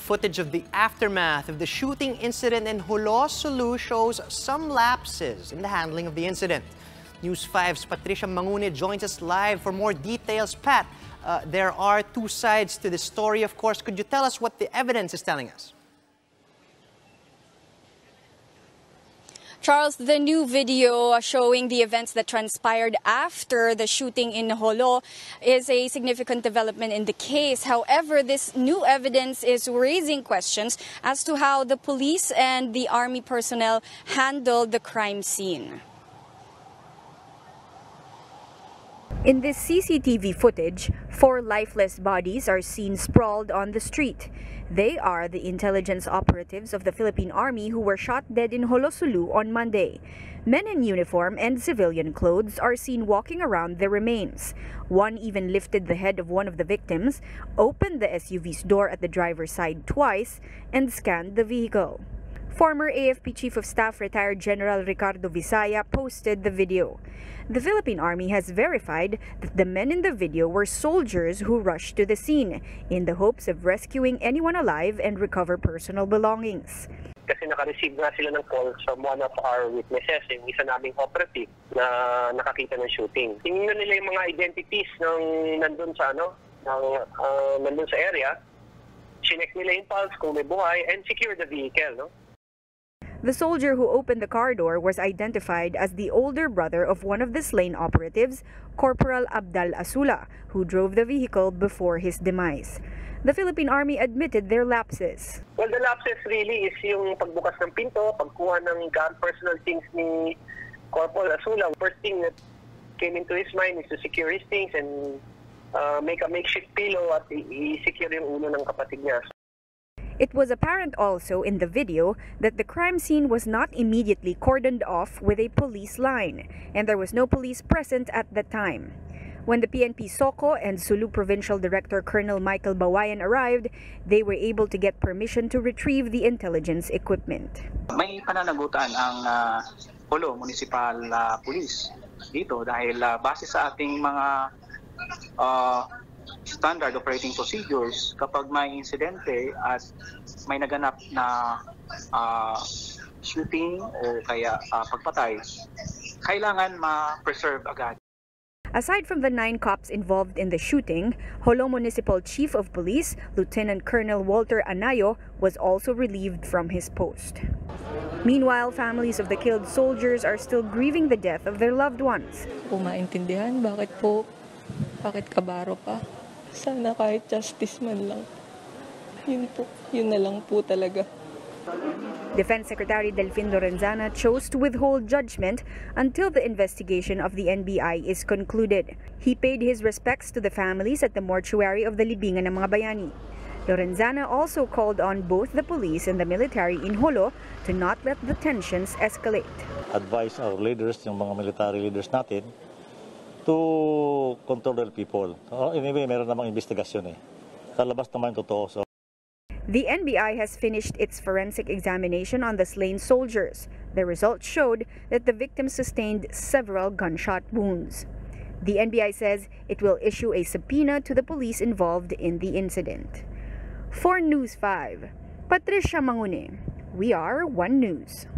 Footage of the aftermath of the shooting incident in Jolo shows some lapses in the handling of the incident. News 5's Patricia Mangune joins us live for more details. Pat, there are two sides to the story, of course. Could you tell us what the evidence is telling us? Charles, the new video showing the events that transpired after the shooting in Jolo is a significant development in the case. However, this new evidence is raising questions as to how the police and the army personnel handled the crime scene. In this CCTV footage, 4 lifeless bodies are seen sprawled on the street. They are the intelligence operatives of the Philippine Army who were shot dead in Jolo on Monday. Men in uniform and civilian clothes are seen walking around the remains. One even lifted the head of one of the victims, opened the SUV's door at the driver's side twice, and scanned the vehicle. Former AFP Chief of Staff retired General Ricardo Visaya posted the video. The Philippine Army has verified that the men in the video were soldiers who rushed to the scene in the hopes of rescuing anyone alive and recover personal belongings. Kasi naka-receive na sila ng calls from one of our witnesses, yung isa naming operative na nakakita ng shooting. Tingnan nila yung mga identities ng nandun sa nandun sa area. Chinek nila yung pulse kung may buhay and secure the vehicle, no? The soldier who opened the car door was identified as the older brother of one of the slain operatives, Corporal Abdal Asula, who drove the vehicle before his demise. The Philippine Army admitted their lapses. Well, the lapses really is yung pagbukas ng pinto, pagkuha ng personal things ni Corporal Asula. First thing that came into his mind is to secure his things and make a makeshift pillow at i-secure yung ulo ng kapatid niya. It was apparent also in the video that the crime scene was not immediately cordoned off with a police line, and there was no police present at the time. When the PNP Soco and Sulu Provincial Director Colonel Michael Bawayan arrived, they were able to get permission to retrieve the intelligence equipment. May pananagutan ang Jolo Municipal Police dito dahil base sa ating mga standard operating procedures, kapag may insidente at may naganap na shooting o kaya pagpatay, kailangan ma-preserve agad. Aside from the 9 cops involved in the shooting, Jolo Municipal Chief of Police, Lieutenant Colonel Walter Anayo, was also relieved from his post. Meanwhile, families of the killed soldiers are still grieving the death of their loved ones. Maintindihan bakit kabaro pa. Sana kahit justice man lang. Yun na lang po talaga. Defense Secretary Delfin Lorenzana chose to withhold judgment until the investigation of the NBI is concluded. He paid his respects to the families at the mortuary of the libingan ng mga bayani. Lorenzana also called on both the police and the military in Jolo to not let the tensions escalate. Advise our leaders, yung mga military leaders natin, to control the people. Anyway, meron namang investigasyon eh. Talabas naman totoo. So. The NBI has finished its forensic examination on the slain soldiers. The results showed that the victims sustained several gunshot wounds. The NBI says it will issue a subpoena to the police involved in the incident. For News 5, Patricia Mangune, we are One News.